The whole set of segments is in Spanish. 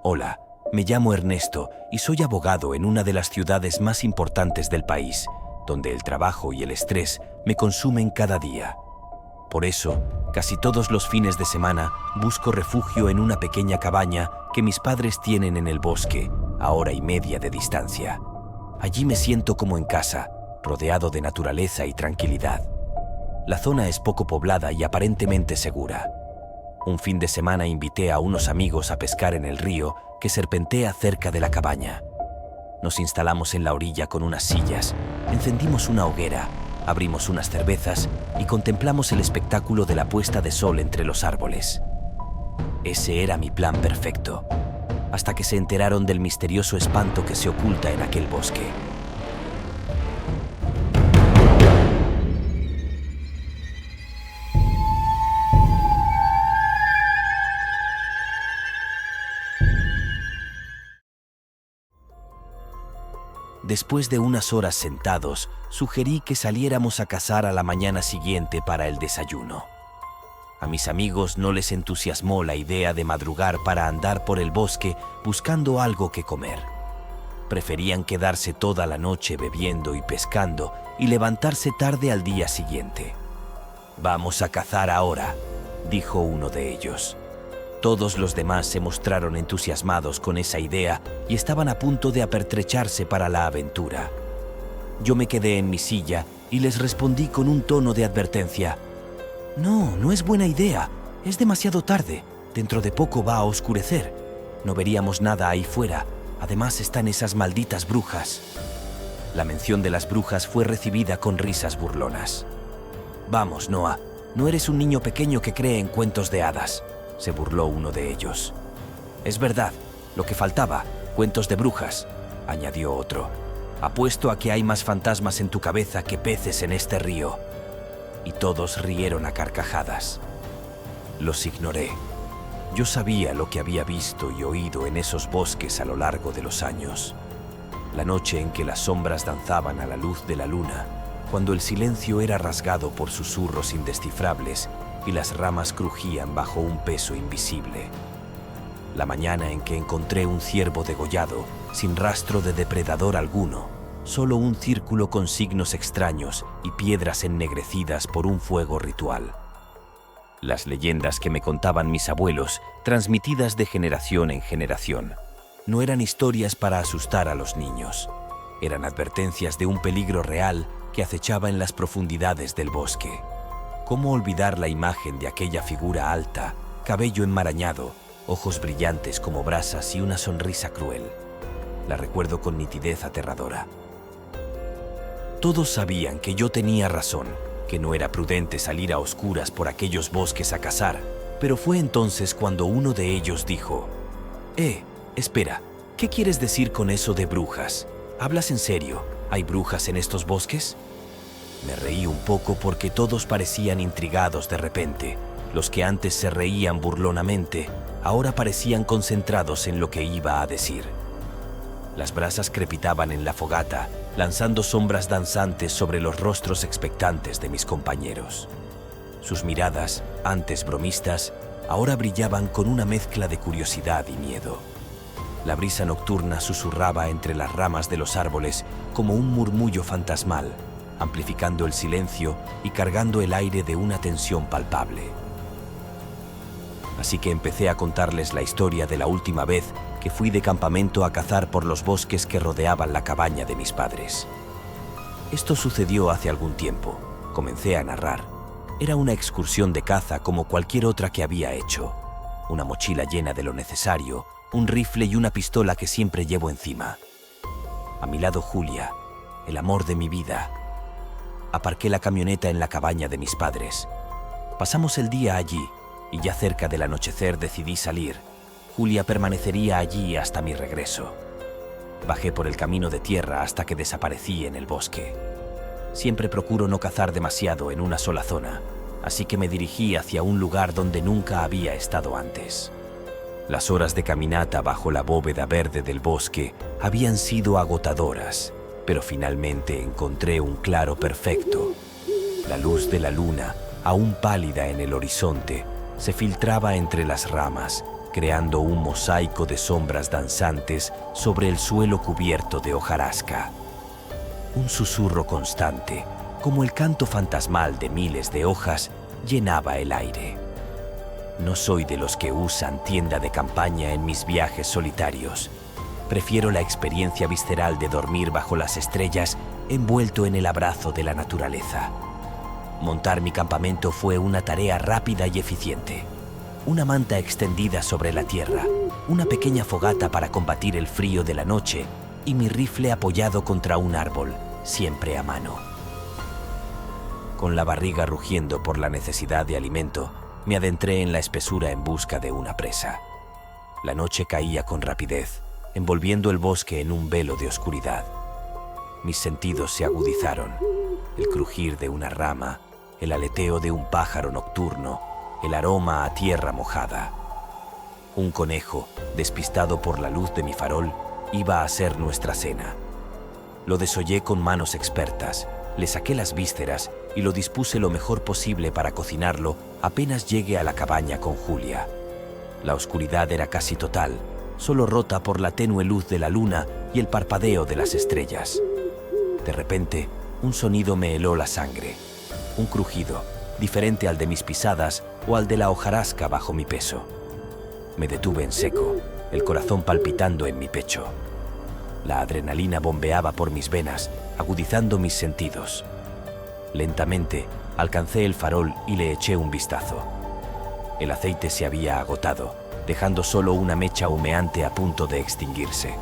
Hola, me llamo Ernesto y soy abogado en una de las ciudades más importantes del país, donde el trabajo y el estrés me consumen cada día. Por eso, casi todos los fines de semana busco refugio en una pequeña cabaña que mis padres tienen en el bosque, a hora y media de distancia. Allí me siento como en casa, rodeado de naturaleza y tranquilidad. La zona es poco poblada y aparentemente segura. Un fin de semana invité a unos amigos a pescar en el río que serpentea cerca de la cabaña. Nos instalamos en la orilla con unas sillas, encendimos una hoguera, abrimos unas cervezas y contemplamos el espectáculo de la puesta de sol entre los árboles. Ese era mi plan perfecto, hasta que se enteraron del misterioso espanto que se oculta en aquel bosque. Después de unas horas sentados, sugerí que saliéramos a cazar a la mañana siguiente para el desayuno. A mis amigos no les entusiasmó la idea de madrugar para andar por el bosque buscando algo que comer. Preferían quedarse toda la noche bebiendo y pescando y levantarse tarde al día siguiente. «Vamos a cazar ahora», dijo uno de ellos. Todos los demás se mostraron entusiasmados con esa idea y estaban a punto de apertrecharse para la aventura. Yo me quedé en mi silla y les respondí con un tono de advertencia. «No, no es buena idea. Es demasiado tarde. Dentro de poco va a oscurecer. No veríamos nada ahí fuera. Además están esas malditas brujas». La mención de las brujas fue recibida con risas burlonas. «Vamos, Noah, no eres un niño pequeño que cree en cuentos de hadas», se burló uno de ellos. «Es verdad, lo que faltaba, cuentos de brujas», añadió otro. «Apuesto a que hay más fantasmas en tu cabeza que peces en este río». Y todos rieron a carcajadas. Los ignoré. Yo sabía lo que había visto y oído en esos bosques a lo largo de los años. La noche en que las sombras danzaban a la luz de la luna, cuando el silencio era rasgado por susurros indescifrables y las ramas crujían bajo un peso invisible. La mañana en que encontré un ciervo degollado, sin rastro de depredador alguno, solo un círculo con signos extraños y piedras ennegrecidas por un fuego ritual. Las leyendas que me contaban mis abuelos, transmitidas de generación en generación, no eran historias para asustar a los niños. Eran advertencias de un peligro real que acechaba en las profundidades del bosque. ¿Cómo olvidar la imagen de aquella figura alta, cabello enmarañado, ojos brillantes como brasas y una sonrisa cruel? La recuerdo con nitidez aterradora. Todos sabían que yo tenía razón, que no era prudente salir a oscuras por aquellos bosques a cazar, pero fue entonces cuando uno de ellos dijo: espera, ¿qué quieres decir con eso de brujas? ¿Hablas en serio? ¿Hay brujas en estos bosques?» Me reí un poco porque todos parecían intrigados de repente. Los que antes se reían burlonamente, ahora parecían concentrados en lo que iba a decir. Las brasas crepitaban en la fogata, lanzando sombras danzantes sobre los rostros expectantes de mis compañeros. Sus miradas, antes bromistas, ahora brillaban con una mezcla de curiosidad y miedo. La brisa nocturna susurraba entre las ramas de los árboles como un murmullo fantasmal, amplificando el silencio y cargando el aire de una tensión palpable. Así que empecé a contarles la historia de la última vez que fui de campamento a cazar por los bosques que rodeaban la cabaña de mis padres. Esto sucedió hace algún tiempo. Comencé a narrar. Era una excursión de caza como cualquier otra que había hecho. Una mochila llena de lo necesario, un rifle y una pistola que siempre llevo encima. A mi lado Julia, el amor de mi vida. Aparqué la camioneta en la cabaña de mis padres. Pasamos el día allí y ya cerca del anochecer decidí salir. Julia permanecería allí hasta mi regreso. Bajé por el camino de tierra hasta que desaparecí en el bosque. Siempre procuro no cazar demasiado en una sola zona, así que me dirigí hacia un lugar donde nunca había estado antes. Las horas de caminata bajo la bóveda verde del bosque habían sido agotadoras, pero finalmente encontré un claro perfecto. La luz de la luna, aún pálida en el horizonte, se filtraba entre las ramas, creando un mosaico de sombras danzantes sobre el suelo cubierto de hojarasca. Un susurro constante, como el canto fantasmal de miles de hojas, llenaba el aire. No soy de los que usan tienda de campaña en mis viajes solitarios. Prefiero la experiencia visceral de dormir bajo las estrellas, envuelto en el abrazo de la naturaleza. Montar mi campamento fue una tarea rápida y eficiente. Una manta extendida sobre la tierra, una pequeña fogata para combatir el frío de la noche y mi rifle apoyado contra un árbol, siempre a mano. Con la barriga rugiendo por la necesidad de alimento, me adentré en la espesura en busca de una presa. La noche caía con rapidez, envolviendo el bosque en un velo de oscuridad. Mis sentidos se agudizaron. El crujir de una rama, el aleteo de un pájaro nocturno, el aroma a tierra mojada. Un conejo, despistado por la luz de mi farol, iba a ser nuestra cena. Lo desollé con manos expertas, le saqué las vísceras y lo dispuse lo mejor posible para cocinarlo apenas llegué a la cabaña con Julia. La oscuridad era casi total, solo rota por la tenue luz de la luna y el parpadeo de las estrellas. De repente, un sonido me heló la sangre. Un crujido, diferente al de mis pisadas o al de la hojarasca bajo mi peso. Me detuve en seco, el corazón palpitando en mi pecho. La adrenalina bombeaba por mis venas, agudizando mis sentidos. Lentamente, alcancé el farol y le eché un vistazo. El aceite se había agotado, dejando solo una mecha humeante a punto de extinguirse.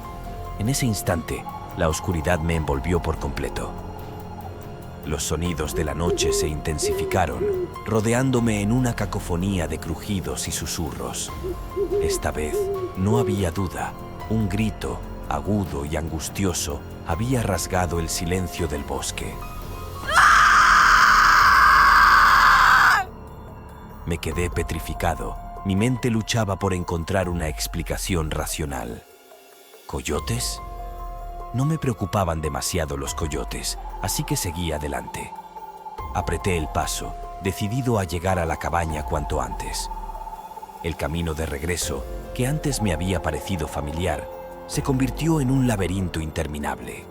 En ese instante, la oscuridad me envolvió por completo. Los sonidos de la noche se intensificaron, rodeándome en una cacofonía de crujidos y susurros. Esta vez, no había duda, un grito, agudo y angustioso, había rasgado el silencio del bosque. Me quedé petrificado. Mi mente luchaba por encontrar una explicación racional. ¿Coyotes? No me preocupaban demasiado los coyotes, así que seguí adelante. Apreté el paso, decidido a llegar a la cabaña cuanto antes. El camino de regreso, que antes me había parecido familiar, se convirtió en un laberinto interminable.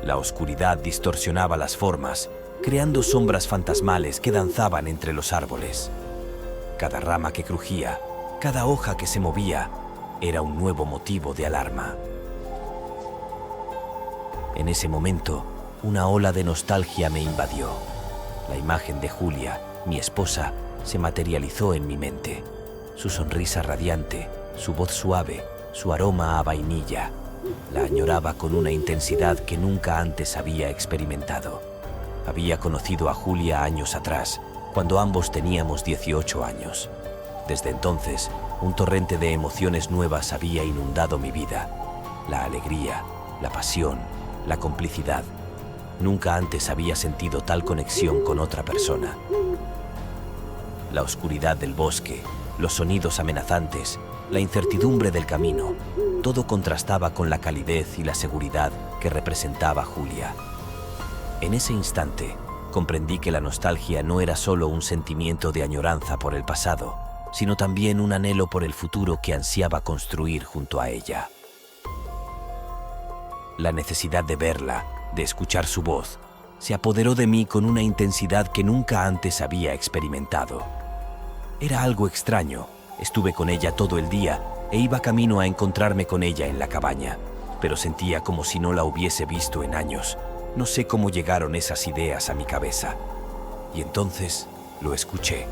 La oscuridad distorsionaba las formas, creando sombras fantasmales que danzaban entre los árboles. Cada rama que crujía, cada hoja que se movía, era un nuevo motivo de alarma. En ese momento, una ola de nostalgia me invadió. La imagen de Julia, mi esposa, se materializó en mi mente. Su sonrisa radiante, su voz suave, su aroma a vainilla. La añoraba con una intensidad que nunca antes había experimentado. Había conocido a Julia años atrás, cuando ambos teníamos 18 años. Desde entonces, un torrente de emociones nuevas había inundado mi vida. La alegría, la pasión, la complicidad. Nunca antes había sentido tal conexión con otra persona. La oscuridad del bosque, los sonidos amenazantes, la incertidumbre del camino, todo contrastaba con la calidez y la seguridad que representaba Julia. En ese instante, comprendí que la nostalgia no era solo un sentimiento de añoranza por el pasado, sino también un anhelo por el futuro que ansiaba construir junto a ella. La necesidad de verla, de escuchar su voz, se apoderó de mí con una intensidad que nunca antes había experimentado. Era algo extraño. Estuve con ella todo el día e iba camino a encontrarme con ella en la cabaña, pero sentía como si no la hubiese visto en años. No sé cómo llegaron esas ideas a mi cabeza. Y entonces lo escuché.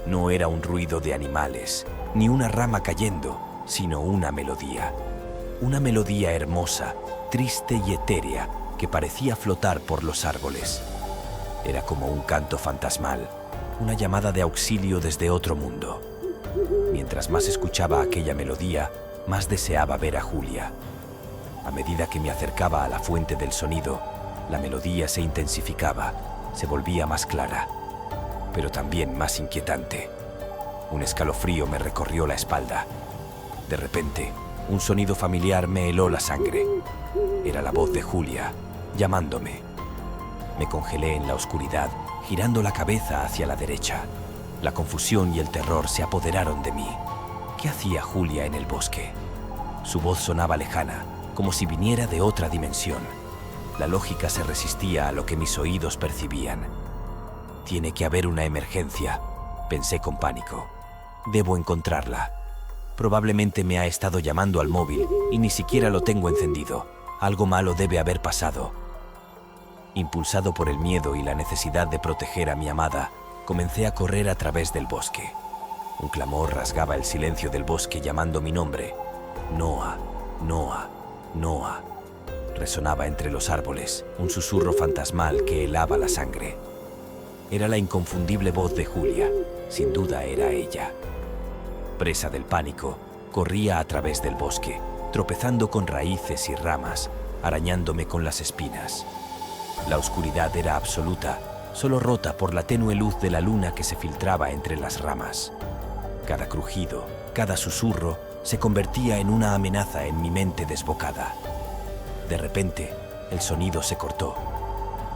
No era un ruido de animales, ni una rama cayendo, sino una melodía. Una melodía hermosa, triste y etérea, que parecía flotar por los árboles. Era como un canto fantasmal, una llamada de auxilio desde otro mundo. Mientras más escuchaba aquella melodía, más deseaba ver a Julia. A medida que me acercaba a la fuente del sonido, la melodía se intensificaba, se volvía más clara, pero también más inquietante. Un escalofrío me recorrió la espalda. De repente, un sonido familiar me heló la sangre. Era la voz de Julia, llamándome. Me congelé en la oscuridad, girando la cabeza hacia la derecha. La confusión y el terror se apoderaron de mí. ¿Qué hacía Julia en el bosque? Su voz sonaba lejana, como si viniera de otra dimensión. La lógica se resistía a lo que mis oídos percibían. Tiene que haber una emergencia, pensé con pánico. Debo encontrarla. Probablemente me ha estado llamando al móvil y ni siquiera lo tengo encendido. Algo malo debe haber pasado. Impulsado por el miedo y la necesidad de proteger a mi amada, comencé a correr a través del bosque. Un clamor rasgaba el silencio del bosque llamando mi nombre. Noah, Noah, Noah. Resonaba entre los árboles, un susurro fantasmal que helaba la sangre. Era la inconfundible voz de Julia. Sin duda era ella. Presa del pánico, corría a través del bosque, tropezando con raíces y ramas, arañándome con las espinas. La oscuridad era absoluta, solo rota por la tenue luz de la luna que se filtraba entre las ramas. Cada crujido, cada susurro, se convertía en una amenaza en mi mente desbocada. De repente, el sonido se cortó.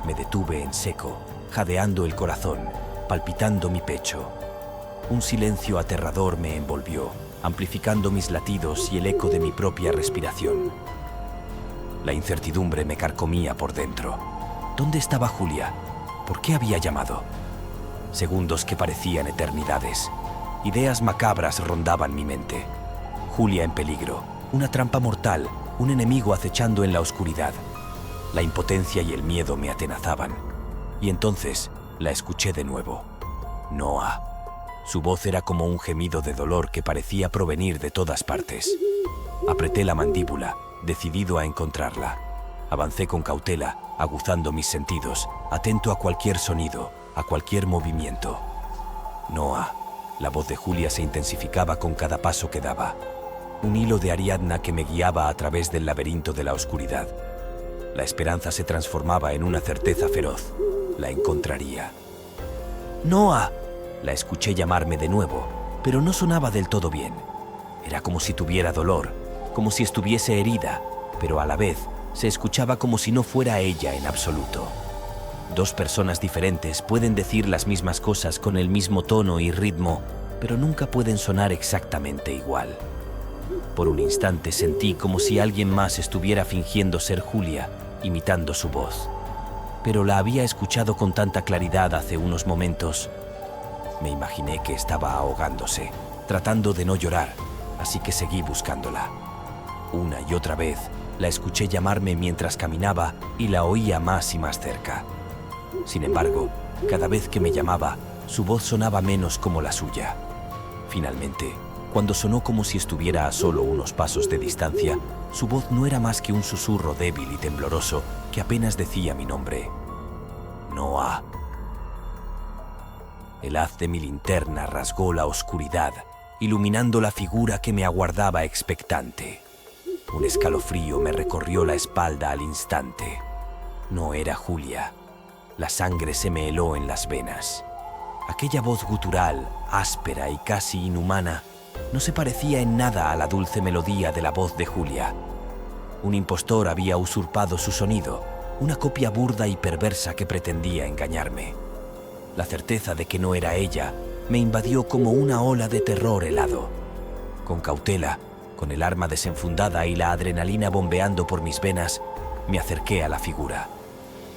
Me detuve en seco, jadeando el corazón, palpitando mi pecho. Un silencio aterrador me envolvió, amplificando mis latidos y el eco de mi propia respiración. La incertidumbre me carcomía por dentro. ¿Dónde estaba Julia? ¿Por qué había llamado? Segundos que parecían eternidades. Ideas macabras rondaban mi mente. Julia en peligro, una trampa mortal, un enemigo acechando en la oscuridad. La impotencia y el miedo me atenazaban. Y entonces la escuché de nuevo. Noah. Su voz era como un gemido de dolor que parecía provenir de todas partes. Apreté la mandíbula, decidido a encontrarla. Avancé con cautela, aguzando mis sentidos, atento a cualquier sonido, a cualquier movimiento. Noah. La voz de Julia se intensificaba con cada paso que daba. Un hilo de Ariadna que me guiaba a través del laberinto de la oscuridad. La esperanza se transformaba en una certeza feroz. La encontraría. ¡Noah! La escuché llamarme de nuevo, pero no sonaba del todo bien. Era como si tuviera dolor, como si estuviese herida, pero a la vez se escuchaba como si no fuera ella en absoluto. Dos personas diferentes pueden decir las mismas cosas con el mismo tono y ritmo, pero nunca pueden sonar exactamente igual. Por un instante sentí como si alguien más estuviera fingiendo ser Julia, imitando su voz. Pero la había escuchado con tanta claridad hace unos momentos. Me imaginé que estaba ahogándose, tratando de no llorar, así que seguí buscándola. Una y otra vez la escuché llamarme mientras caminaba y la oía más y más cerca. Sin embargo, cada vez que me llamaba, su voz sonaba menos como la suya. Finalmente, cuando sonó como si estuviera a solo unos pasos de distancia, su voz no era más que un susurro débil y tembloroso que apenas decía mi nombre. Noah. El haz de mi linterna rasgó la oscuridad, iluminando la figura que me aguardaba expectante. Un escalofrío me recorrió la espalda al instante. No era Julia. La sangre se me heló en las venas. Aquella voz gutural, áspera y casi inhumana, no se parecía en nada a la dulce melodía de la voz de Julia. Un impostor había usurpado su sonido, una copia burda y perversa que pretendía engañarme. La certeza de que no era ella me invadió como una ola de terror helado. Con cautela, con el arma desenfundada y la adrenalina bombeando por mis venas, me acerqué a la figura.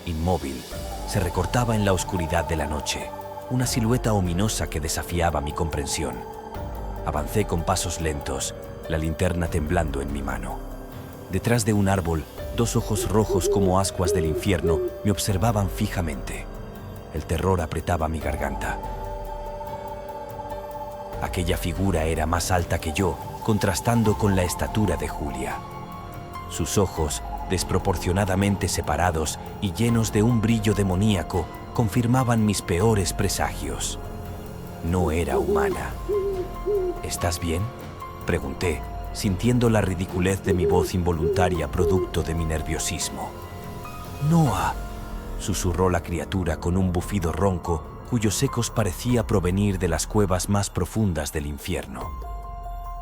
Inmóvil, se recortaba en la oscuridad de la noche, una silueta ominosa que desafiaba mi comprensión. Avancé con pasos lentos, la linterna temblando en mi mano. Detrás de un árbol, dos ojos rojos como ascuas del infierno me observaban fijamente. El terror apretaba mi garganta. Aquella figura era más alta que yo, contrastando con la estatura de Julia. Sus ojos, desproporcionadamente separados y llenos de un brillo demoníaco, confirmaban mis peores presagios. No era humana. ¿Estás bien?, pregunté, sintiendo la ridiculez de mi voz involuntaria producto de mi nerviosismo. «Noah», susurró la criatura con un bufido ronco cuyos ecos parecía provenir de las cuevas más profundas del infierno.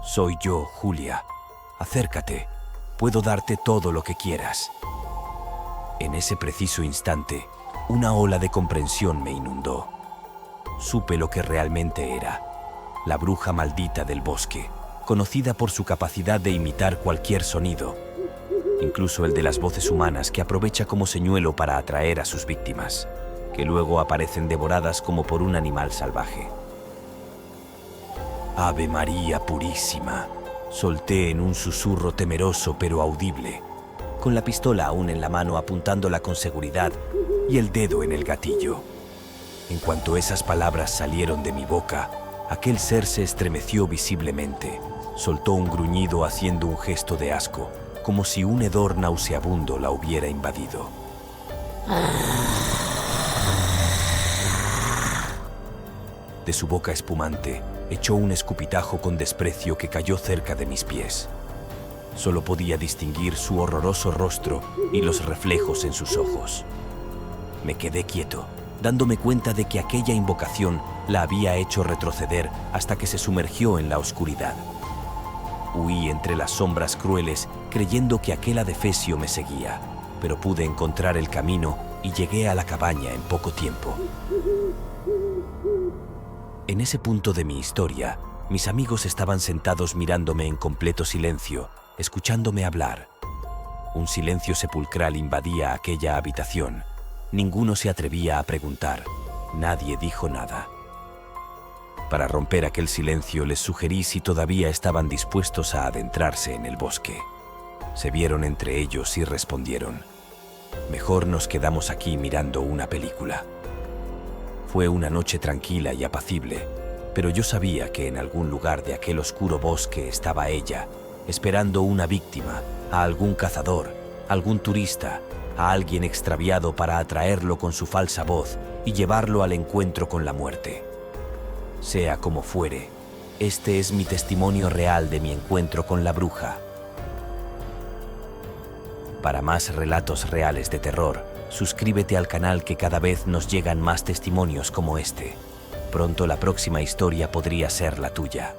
«Soy yo, Julia. Acércate. Puedo darte todo lo que quieras». En ese preciso instante, una ola de comprensión me inundó. Supe lo que realmente era. La bruja maldita del bosque, conocida por su capacidad de imitar cualquier sonido, incluso el de las voces humanas, que aprovecha como señuelo para atraer a sus víctimas, que luego aparecen devoradas como por un animal salvaje. «Ave María Purísima», solté en un susurro temeroso pero audible, con la pistola aún en la mano apuntándola con seguridad y el dedo en el gatillo. En cuanto esas palabras salieron de mi boca, aquel ser se estremeció visiblemente, soltó un gruñido haciendo un gesto de asco, como si un hedor nauseabundo la hubiera invadido. De su boca espumante, echó un escupitajo con desprecio que cayó cerca de mis pies. Solo podía distinguir su horroroso rostro y los reflejos en sus ojos. Me quedé quieto, dándome cuenta de que aquella invocación la había hecho retroceder hasta que se sumergió en la oscuridad. Huí entre las sombras crueles, creyendo que aquel adefesio me seguía, pero pude encontrar el camino y llegué a la cabaña en poco tiempo. En ese punto de mi historia, mis amigos estaban sentados mirándome en completo silencio, escuchándome hablar. Un silencio sepulcral invadía aquella habitación. Ninguno se atrevía a preguntar. Nadie dijo nada. Para romper aquel silencio les sugerí si todavía estaban dispuestos a adentrarse en el bosque. Se vieron entre ellos y respondieron: «Mejor nos quedamos aquí mirando una película». Fue una noche tranquila y apacible, pero yo sabía que en algún lugar de aquel oscuro bosque estaba ella, esperando una víctima, a algún cazador, algún turista, a alguien extraviado para atraerlo con su falsa voz y llevarlo al encuentro con la muerte. Sea como fuere, este es mi testimonio real de mi encuentro con la bruja. Para más relatos reales de terror, suscríbete al canal, que cada vez nos llegan más testimonios como este. Pronto la próxima historia podría ser la tuya.